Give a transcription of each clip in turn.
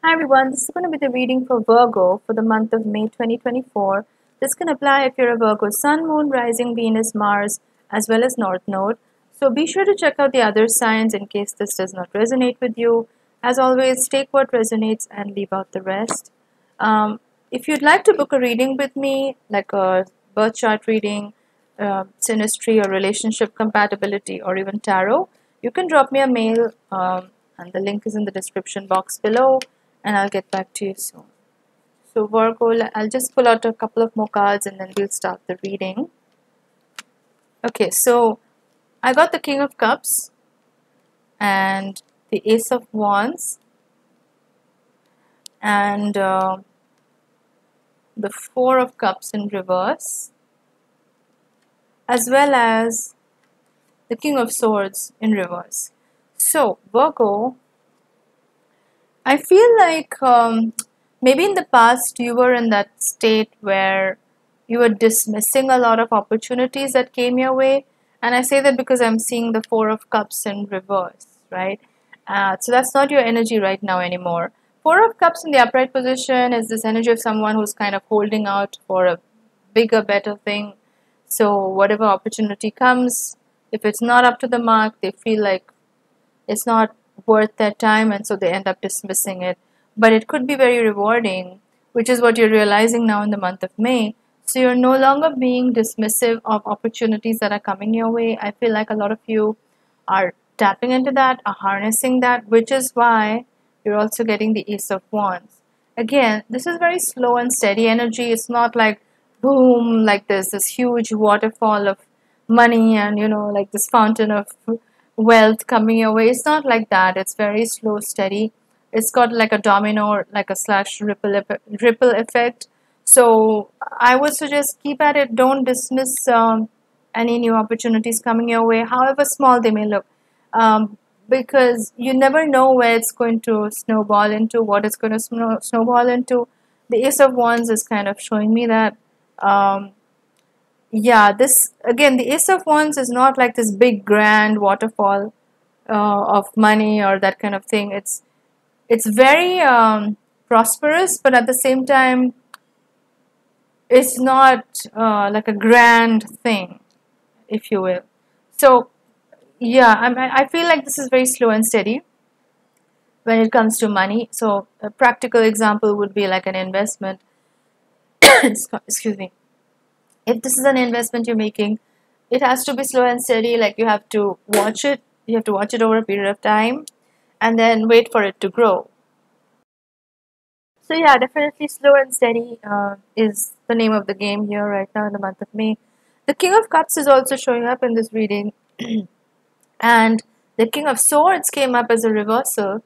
Hi everyone, this is going to be the reading for Virgo for the month of May 2024. This can apply if you're a Virgo Sun, Moon, Rising, Venus, Mars, as well as North Node. So be sure to check out the other signs in case this does not resonate with you. As always, take what resonates and leave out the rest. If you'd like to book a reading with me, like a birth chart reading, synastry or relationship compatibility, or even tarot, you can drop me a mail and the link is in the description box below, and I'll get back to you soon. So Virgo, I'll just pull out a couple of more cards and then we'll start the reading. Okay, so I got the King of Cups and the Ace of Wands and the Four of Cups in reverse, as well as the King of Swords in reverse. So Virgo, I feel like maybe in the past you were in that state where you were dismissing a lot of opportunities that came your way. And I say that because I'm seeing the Four of Cups in reverse, right? So that's not your energy right now anymore. Four of Cups in the upright position is this energy of someone who's kind of holding out for a bigger, better thing. So whatever opportunity comes, if it's not up to the mark, they feel like it's not worth their time, and so they end up dismissing it. But it could be very rewarding, which is what you're realizing now in the month of May. So you're no longer being dismissive of opportunities that are coming your way. I feel like a lot of you are tapping into that, are harnessing that, which is why you're also getting the Ace of Wands. Again, this is very slow and steady energy. It's not like boom, like there's this huge waterfall of money and like this fountain of wealth coming your way. It's not like that. It's very slow, steady. It's got like a domino, like a slash ripple effect. So I would suggest keep at it. Don't dismiss any new opportunities coming your way, however small they may look, because you never know where it's going to snowball into, what it's going to snowball into. The Ace of Wands is kind of showing me that. Yeah, this again, the Ace of Wands is not like this big grand waterfall of money or that kind of thing. It's very prosperous, but at the same time, it's not like a grand thing, if you will. So yeah, I feel like this is very slow and steady when it comes to money. So a practical example would be like an investment. Excuse me. If this is an investment you're making, it has to be slow and steady. Like you have to watch it. You have to watch it over a period of time and then wait for it to grow. So yeah, definitely slow and steady is the name of the game here right now in the month of May. The King of Cups is also showing up in this reading. And the King of Swords came up as a reversal.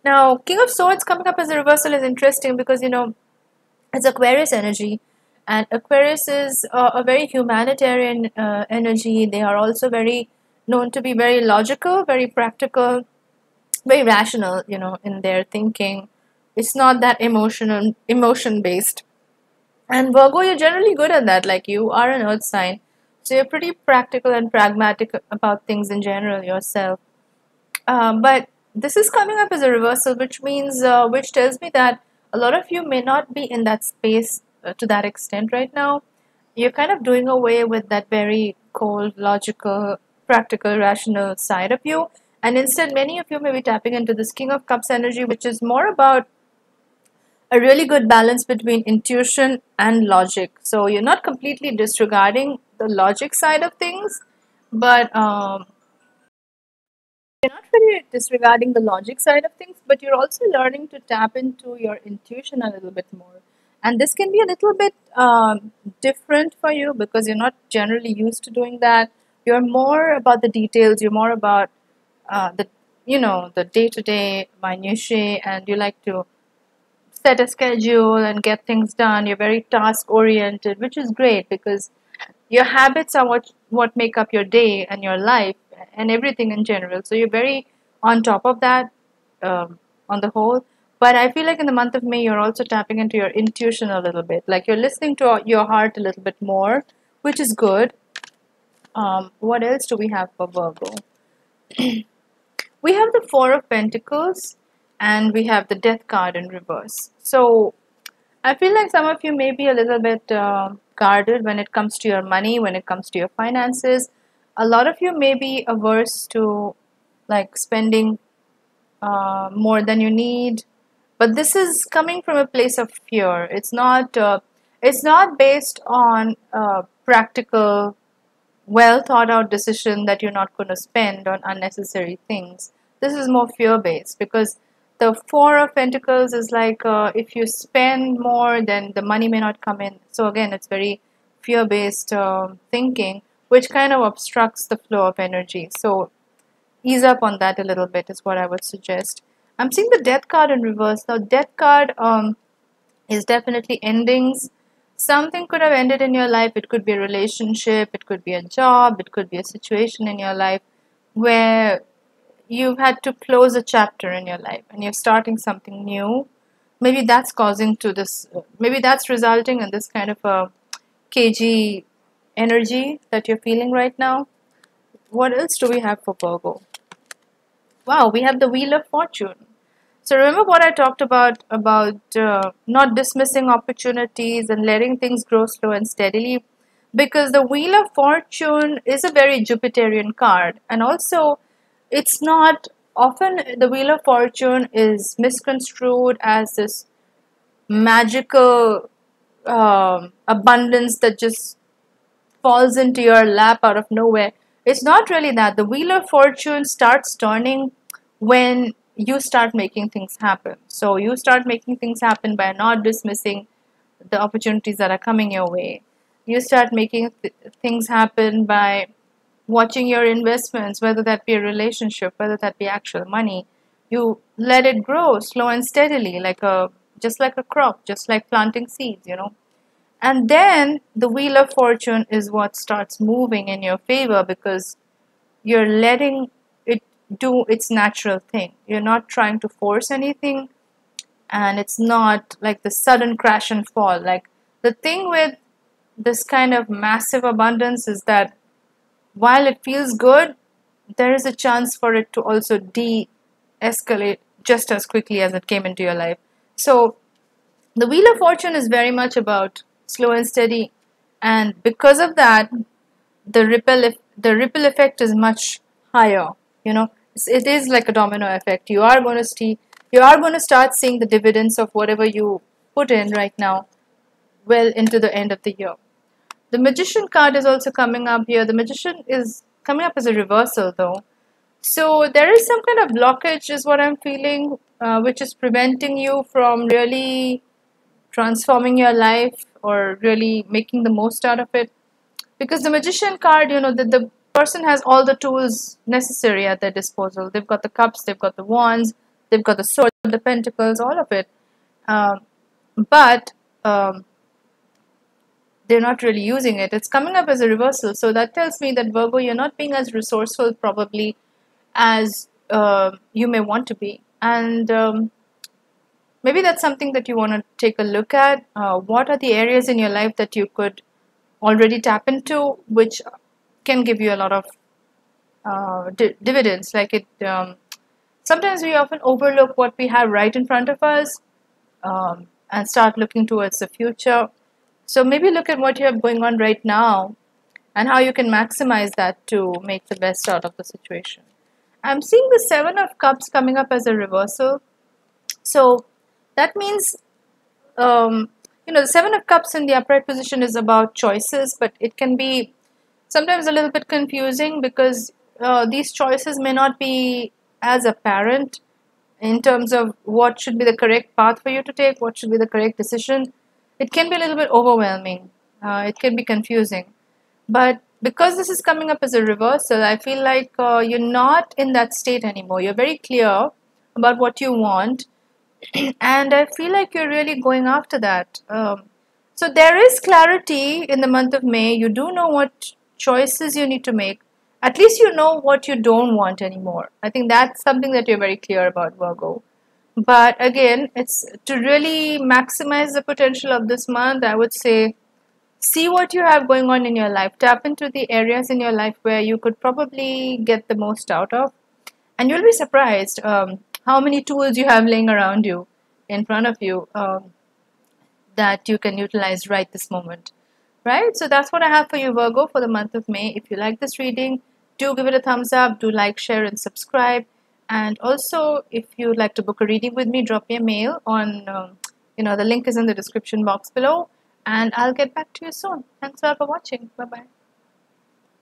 Now, King of Swords coming up as a reversal is interesting because, it's Aquarius energy. And Aquarius is a very humanitarian energy. They are also very known to be very logical, very practical, very rational, in their thinking. It's not that emotion based. And Virgo, you're generally good at that. Like you are an earth sign. So you're pretty practical and pragmatic about things in general yourself. But this is coming up as a reversal, which means, which tells me that a lot of you may not be in that space to that extent right now. You're kind of doing away with that very cold, logical, practical, rational side of you. And instead, many of you may be tapping into this King of Cups energy, which is more about a really good balance between intuition and logic. So you're not completely disregarding the logic side of things, but you're not really disregarding the logic side of things, but you're also learning to tap into your intuition a little bit more. And this can be a little bit different for you because you're not generally used to doing that. You're more about the details. You're more about the day-to-day minutiae, and you like to set a schedule and get things done. You're very task-oriented, which is great because your habits are what make up your day and your life and everything in general. So you're very on top of that on the whole. But I feel like in the month of May, you're also tapping into your intuition a little bit. Like you're listening to your heart a little bit more, which is good. What else do we have for Virgo? We have the Four of Pentacles and we have the Death card in reverse. So I feel like some of you may be a little bit guarded when it comes to your money, when it comes to your finances. A lot of you may be averse to like spending more than you need, but this is coming from a place of fear. It's not based on practical, well thought out decision that you're not going to spend on unnecessary things. This is more fear based because the Four of Pentacles is like if you spend more, then the money may not come in. So again, it's very fear based thinking, which kind of obstructs the flow of energy. So ease up on that a little bit is what I would suggest. I'm seeing the Death card in reverse. Now, Death card is definitely endings. Something could have ended in your life. It could be a relationship, it could be a job, it could be a situation in your life where you've had to close a chapter in your life and you're starting something new. Maybe that's causing to this, maybe that's resulting in this kind of a cagey energy that you're feeling right now. What else do we have for Virgo? Wow, we have the Wheel of Fortune. So remember what I talked about not dismissing opportunities and letting things grow slow and steadily, because the Wheel of Fortune is a very Jupiterian card, and also it's not often the Wheel of Fortune is misconstrued as this magical abundance that just falls into your lap out of nowhere. It's not really that. The Wheel of Fortune starts turning when you start making things happen. So you start making things happen by not dismissing the opportunities that are coming your way. You start making things happen by watching your investments, whether that be a relationship, whether that be actual money. You let it grow slow and steadily, just like a crop, just like planting seeds, And then the Wheel of Fortune is what starts moving in your favor because you're letting it do its natural thing. You're not trying to force anything, and it's not like the sudden crash and fall. Like the thing with this kind of massive abundance is that while it feels good, there is a chance for it to also de-escalate just as quickly as it came into your life. So the Wheel of Fortune is very much about slow and steady, and because of that, the ripple effect is much higher. It is like a domino effect. You are going to start seeing the dividends of whatever you put in right now well into the end of the year. The Magician card is also coming up here. The Magician is coming up as a reversal though, so there is some kind of blockage is what I'm feeling, which is preventing you from really transforming your life or really making the most out of it. Because the Magician card, the person has all the tools necessary at their disposal. They've got the cups, they've got the wands, they've got the sword, the pentacles, all of it. But they're not really using it. It's coming up as a reversal. So that tells me that Virgo, you're not being as resourceful probably as you may want to be. And maybe that's something that you want to take a look at. What are the areas in your life that you could already tap into, which can give you a lot of dividends? Sometimes we often overlook what we have right in front of us and start looking towards the future. So maybe look at what you have going on right now and how you can maximize that to make the best out of the situation. I'm seeing the Seven of Cups coming up as a reversal. So that means, the Seven of Cups in the upright position is about choices, but it can be sometimes a little bit confusing because these choices may not be as apparent in terms of what should be the correct path for you to take, what should be the correct decision. It can be a little bit overwhelming. It can be confusing. But because this is coming up as a reversal, I feel like you're not in that state anymore. You're very clear about what you want. And I feel like you're really going after that. So there is clarity in the month of May. You do know what choices you need to make. At least you know what you don't want anymore. I think that's something that you're very clear about, Virgo. But again, it's to really maximize the potential of this month, I would say, see what you have going on in your life. Tap into the areas in your life where you could probably get the most out of. And you'll be surprised. how many tools you have laying around you, in front of you, that you can utilize right this moment. Right? So that's what I have for you, Virgo, for the month of May. If you like this reading, do give it a thumbs up, do like, share, and subscribe. And also, if you'd like to book a reading with me, drop me a mail on, the link is in the description box below. And I'll get back to you soon. Thanks a lot for watching. Bye bye.